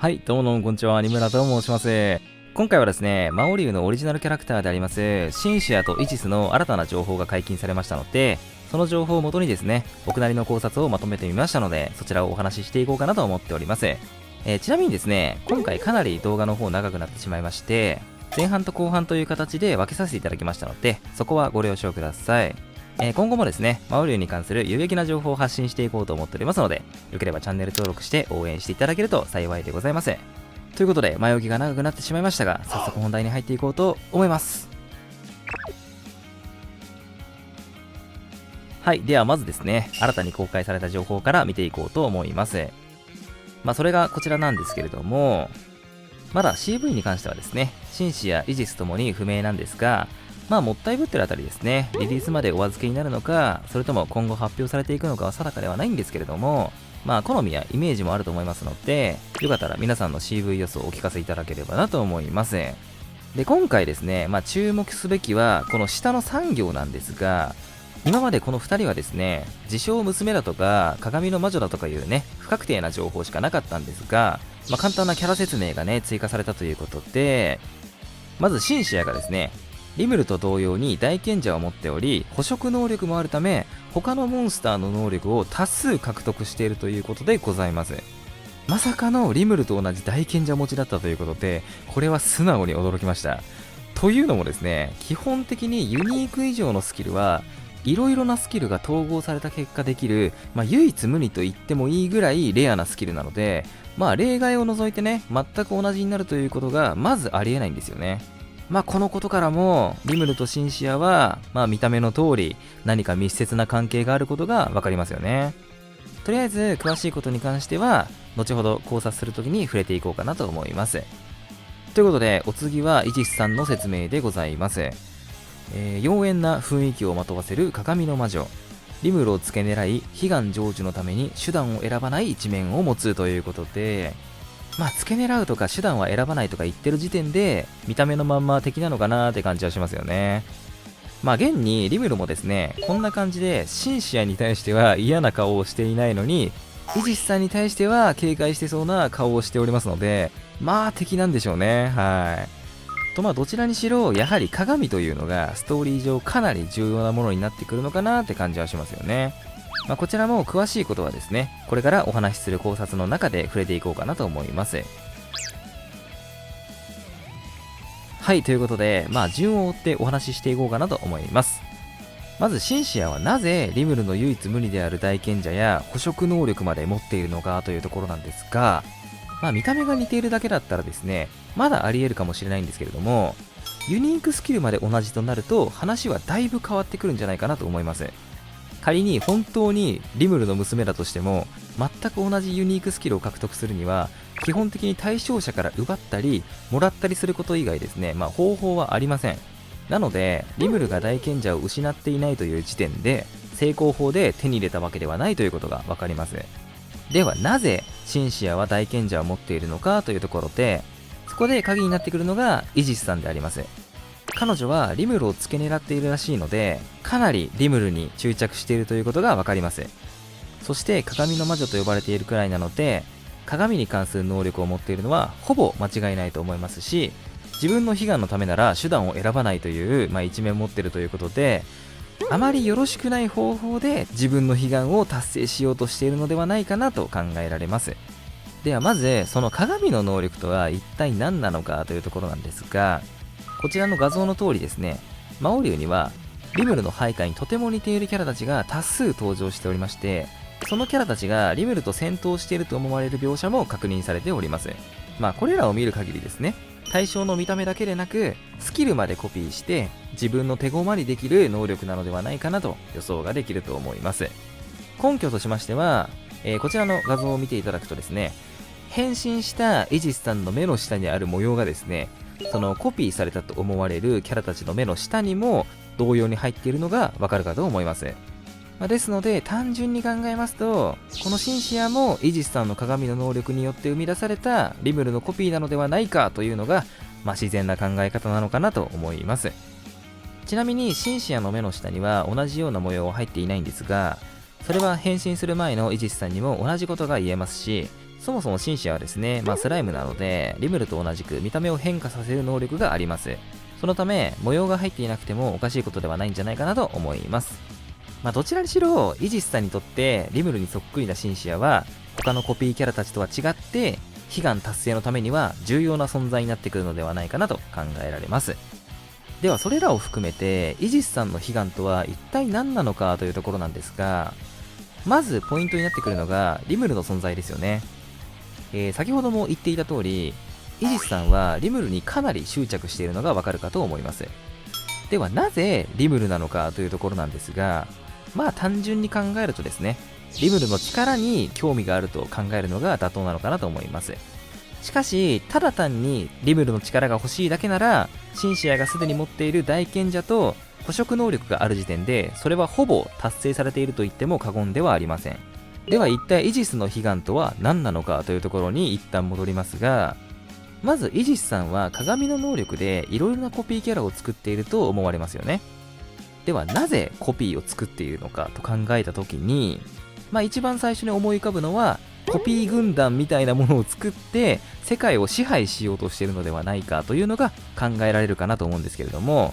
はい、どうもこんにちは、アニムラと申します。今回はですね、魔王竜のオリジナルキャラクターであります、シンシアとイチスの新たな情報が解禁されましたので、その情報をもとにですね、僕なりの考察をまとめてみましたので、そちらをお話ししていこうかなと思っております。ちなみにですね、今回かなり動画の方長くなってしまいまして、前半と後半という形で分けさせていただきましたので、そこはご了承ください。今後もですね、魔王竜に関する有益な情報を発信していこうと思っておりますので、よければチャンネル登録して応援していただけると幸いでございます。ということで、前置きが長くなってしまいましたが、早速本題に入っていこうと思います。はい、ではまずですね、新たに公開された情報から見ていこうと思います。それがこちらなんですけれども、まだ CV に関してはですね、シンシやイジスともに不明なんですが、もったいぶってるあたりですね、リリースまでお預けになるのか、それとも今後発表されていくのかは定かではないんですけれども、好みやイメージもあると思いますので、よかったら皆さんの CV 予想をお聞かせいただければなと思います。で、今回ですね、注目すべきは、この下の3行なんですが、今までこの2人はですね、自称娘だとか、鏡の魔女だとかいうね、不確定な情報しかなかったんですが、簡単なキャラ説明がね、追加されたということで、まずシンシアがですね、リムルと同様に大賢者を持っており、捕食能力もあるため、他のモンスターの能力を多数獲得しているということでございます。まさかのリムルと同じ大賢者持ちだったということで、これは素直に驚きました。というのもですね、基本的にユニーク以上のスキルは、いろいろなスキルが統合された結果できる、唯一無二と言ってもいいぐらいレアなスキルなので、例外を除いてね、全く同じになるということがまずありえないんですよね。このことからも、リムルとシンシアは、見た目の通り、何か密接な関係があることがわかりますよね。とりあえず、詳しいことに関しては、後ほど考察するときに触れていこうかなと思います。ということで、お次はイジスさんの説明でございます。妖艶な雰囲気をまとわせる鏡の魔女。リムルを付け狙い、悲願成就のために手段を選ばない一面を持つということで、付け狙うとか手段は選ばないとか言ってる時点で、見た目のまんま敵なのかなーって感じはしますよね。現にリムルもですね、こんな感じでシンシアに対しては嫌な顔をしていないのに、イジスさんに対しては警戒してそうな顔をしておりますので、敵なんでしょうね。はい。とどちらにしろ、やはり鏡というのがストーリー上かなり重要なものになってくるのかなって感じはしますよね。こちらも詳しいことはですね、これからお話しする考察の中で触れていこうかなと思います。はい、ということで、順を追ってお話ししていこうかなと思います。まず、シンシアはなぜリムルの唯一無二である大賢者や捕食能力まで持っているのかというところなんですが、見た目が似ているだけだったらですね、まだあり得るかもしれないんですけれども、ユニークスキルまで同じとなると、話はだいぶ変わってくるんじゃないかなと思います。仮に本当にリムルの娘だとしても、全く同じユニークスキルを獲得するには、基本的に対象者から奪ったりもらったりすること以外ですね、方法はありません。なのでリムルが大賢者を失っていないという時点で、成功法で手に入れたわけではないということが分かります。ではなぜシンシアは大賢者を持っているのかというところで、そこで鍵になってくるのがイジスさんであります。彼女はリムルを付け狙っているらしいので、かなりリムルに執着しているということが分かります。そして鏡の魔女と呼ばれているくらいなので、鏡に関する能力を持っているのはほぼ間違いないと思いますし、自分の悲願のためなら手段を選ばないという、一面を持っているということで、あまりよろしくない方法で自分の悲願を達成しようとしているのではないかなと考えられます。ではまず、その鏡の能力とは一体何なのかというところなんですが、こちらの画像の通りですね、魔王竜にはリムルの配下にとても似ているキャラたちが多数登場しておりまして、そのキャラたちがリムルと戦闘していると思われる描写も確認されております。これらを見る限りですね、対象の見た目だけでなくスキルまでコピーして自分の手駒にできる能力なのではないかなと予想ができると思います。根拠としましては、こちらの画像を見ていただくとですね、変身したイジスさんの目の下にある模様がですね、そのコピーされたと思われるキャラたちの目の下にも同様に入っているのがわかるかと思います。ですので単純に考えますと、このシンシアもイジスさんの鏡の能力によって生み出されたリムルのコピーなのではないかというのが、自然な考え方なのかなと思います。ちなみにシンシアの目の下には同じような模様は入っていないんですが、それは変身する前のイジスさんにも同じことが言えますし、そもそもシンシアはですね、スライムなので、リムルと同じく見た目を変化させる能力があります。そのため、模様が入っていなくてもおかしいことではないんじゃないかなと思います。どちらにしろ、イジスさんにとってリムルにそっくりなシンシアは、他のコピーキャラたちとは違って、悲願達成のためには重要な存在になってくるのではないかなと考えられます。ではそれらを含めて、イジスさんの悲願とは一体何なのかというところなんですが、まずポイントになってくるのがリムルの存在ですよね。先ほども言っていた通り、イジスさんはリムルにかなり執着しているのがわかるかと思います。ではなぜリムルなのかというところなんですが、単純に考えるとですね、リムルの力に興味があると考えるのが妥当なのかなと思います。しかし、ただ単にリムルの力が欲しいだけなら、シンシアがすでに持っている大賢者と捕食能力がある時点で、それはほぼ達成されていると言っても過言ではありません。では一体イジスの悲願とは何なのかというところに一旦戻りますが、まずイジスさんは鏡の能力でいろいろなコピーキャラを作っていると思われますよね。ではなぜコピーを作っているのかと考えた時に、一番最初に思い浮かぶのはコピー軍団みたいなものを作って世界を支配しようとしているのではないかというのが考えられるかなと思うんですけれども、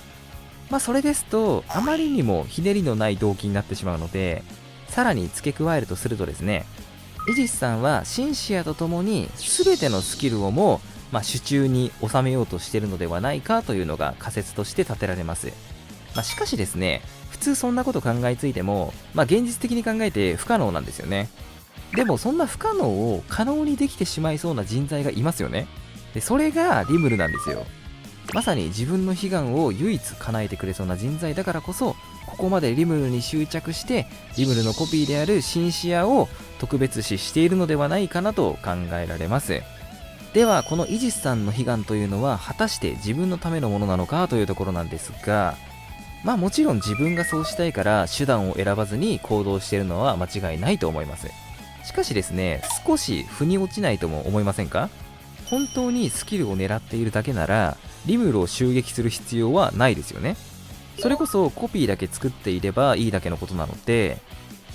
それですとあまりにもひねりのない動機になってしまうので、さらに付け加えるとするとですね、イジスさんはシンシアと共に全てのスキルをも手中に収めようとしているのではないかというのが仮説として立てられます。しかしですね、普通そんなこと考えついても、現実的に考えて不可能なんですよね。でもそんな不可能を可能にできてしまいそうな人材がいますよね。でそれがリムルなんですよ。まさに自分の悲願を唯一叶えてくれそうな人材だからこそ、ここまでリムルに執着してリムルのコピーであるシンシアを特別視しているのではないかなと考えられます。ではこのイジスさんの悲願というのは果たして自分のためのものなのかというところなんですが、もちろん自分がそうしたいから手段を選ばずに行動しているのは間違いないと思います。しかしですね、少し腑に落ちないとも思いませんか？本当にスキルを狙っているだけならリムルを襲撃する必要はないですよね。それこそコピーだけ作っていればいいだけのことなので、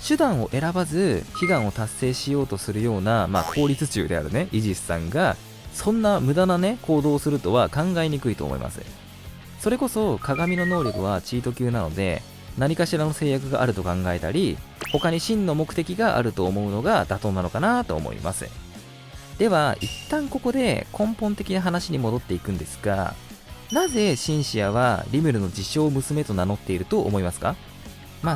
手段を選ばず悲願を達成しようとするような、効率中であるねイジスさんがそんな無駄な行動をするとは考えにくいと思います。それこそ鏡の能力はチート級なので、何かしらの制約があると考えたり、他に真の目的があると思うのが妥当なのかなと思います。では一旦ここで根本的な話に戻っていくんですが、なぜシンシアはリムルの自称娘と名乗っていると思いますか？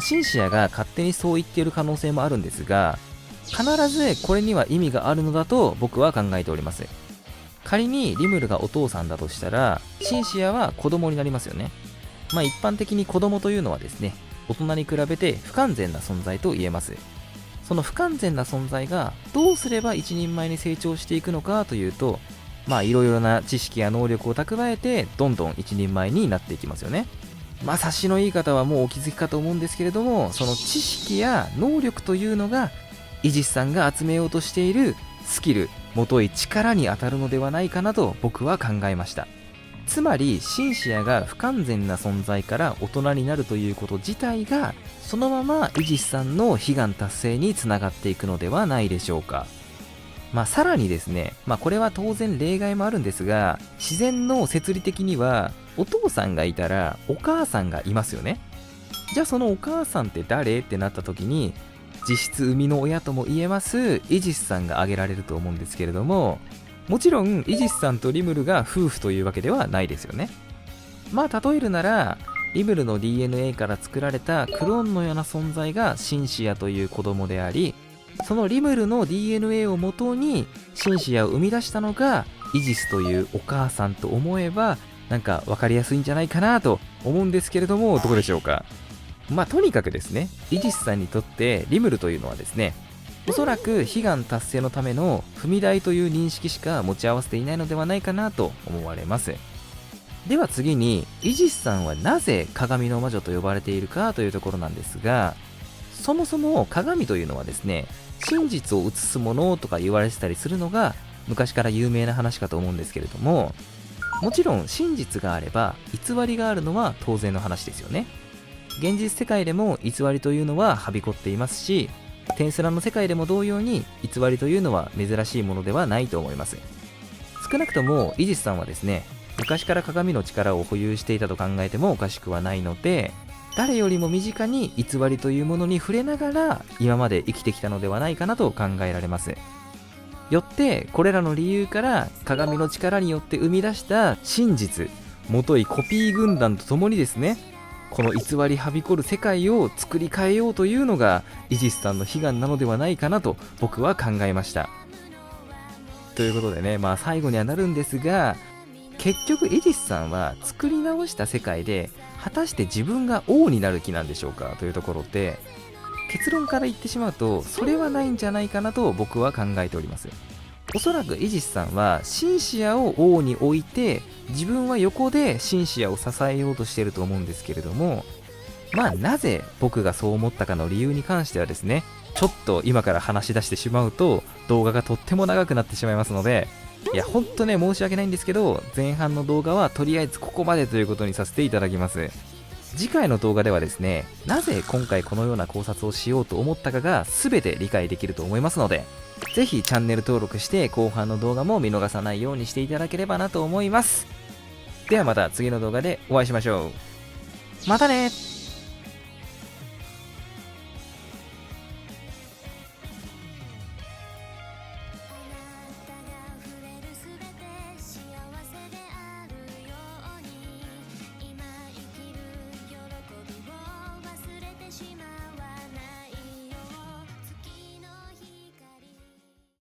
シンシアが勝手にそう言っている可能性もあるんですが、必ずこれには意味があるのだと僕は考えております。仮にリムルがお父さんだとしたら、シンシアは子供になりますよね。一般的に子供というのはですね、大人に比べて不完全な存在と言えます。その不完全な存在がどうすれば一人前に成長していくのかというと、いろいろな知識や能力を蓄えてどんどん一人前になっていきますよね。察しのいい方はもうお気づきかと思うんですけれども、その知識や能力というのがイジスさんが集めようとしているスキル、もとい力に当たるのではないかなと僕は考えました。つまりシンシアが不完全な存在から大人になるということ自体が、そのままイジスさんの悲願達成につながっていくのではないでしょうか。さらにですね、これは当然例外もあるんですが、自然の摂理的にはお父さんがいたらお母さんがいますよね。じゃあそのお母さんって誰ってなった時に、実質生みの親とも言えますイジスさんが挙げられると思うんですけれども、もちろんイジスさんとリムルが夫婦というわけではないですよね。例えるなら、リムルの DNA から作られたクローンのような存在がシンシアという子供であり、そのリムルの DNA をもとにシンシアを生み出したのがイジスというお母さんと思えば、なんか分かりやすいんじゃないかなと思うんですけれども、どうでしょうか。とにかくですね、イジスさんにとってリムルというのはですね、おそらく悲願達成のための踏み台という認識しか持ち合わせていないのではないかなと思われます。では次に、イジスさんはなぜ鏡の魔女と呼ばれているかというところなんですが、そもそも鏡というのはですね、真実を映すものとか言われてたりするのが昔から有名な話かと思うんですけれども、もちろん真実があれば偽りがあるのは当然の話ですよね。現実世界でも偽りというのははびこっていますし、テンスラの世界でも同様に偽りというのは珍しいものではないと思います。少なくともイジスさんはですね、昔から鏡の力を保有していたと考えてもおかしくはないので、誰よりも身近に偽りというものに触れながら今まで生きてきたのではないかなと考えられます。よってこれらの理由から鏡の力によって生み出した真実、もといコピー軍団とともにですね、この偽りはびこる世界を作り変えようというのがイジスさんの悲願なのではないかなと僕は考えました。ということでね、最後にはなるんですが、結局イジスさんは作り直した世界で果たして自分が王になる気なんでしょうかというところで、結論から言ってしまうとそれはないんじゃないかなと僕は考えております。おそらくイジスさんはシンシアを王に置いて、自分は横でシンシアを支えようとしていると思うんですけれども、なぜ僕がそう思ったかの理由に関してはですね、ちょっと今から話し出してしまうと動画がとっても長くなってしまいますので、いやほんとね申し訳ないんですけど、前半の動画はとりあえずここまでということにさせていただきます。次回の動画ではですね、なぜ今回このような考察をしようと思ったかが全て理解できると思いますので、ぜひチャンネル登録して後半の動画も見逃さないようにしていただければなと思います。ではまた次の動画でお会いしましょう。またね。